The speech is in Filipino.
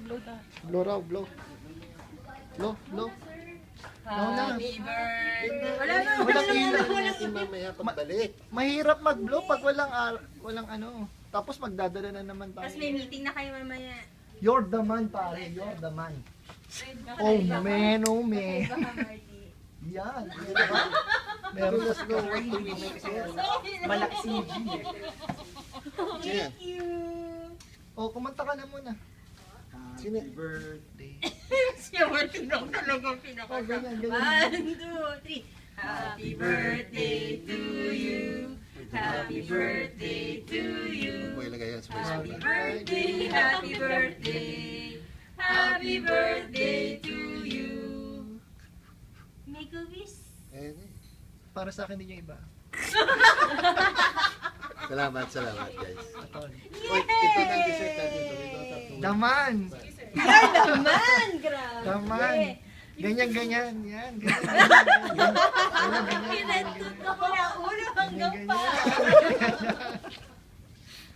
Blow raw, blow. Blow, blow. Happy birthday. Wala na. Walang ilaw. Natin mamaya pagbalik. Mahirap mag-blow pag walang ano. Tapos magdadala na naman tayo. Tapos may meeting na kayo mamaya. You're the man, pare. You're the man. Oh man, oh man. Baka Marty. Yan. Diba? Meron Mas no way to be next year. malaki si G. Sino? Thank you. Oh, kumanta ka na muna. Sino? Happy birthday. Siya Marty na talaga Oh, pinaka. ganyan, ganyan. 1, 2, 3. Happy birthday to you. Happy birthday to you. Mo ilagay yan sa Happy Facebook. birthday, happy birthday. Happy birthday to you. Make a wish. Ayan eh. Para sa akin din yung iba. Salamat, salamat guys. Atol. Oy, ito ng dessert natin. So we don't have to... Daman! Yan naman! Grabe! Daman! Ganyan, ganyan. Yan, ganyan, ganyan. Ganyan, ganyan. Pinatuto ko na ulo hanggang Ganyan, pa. ganyan.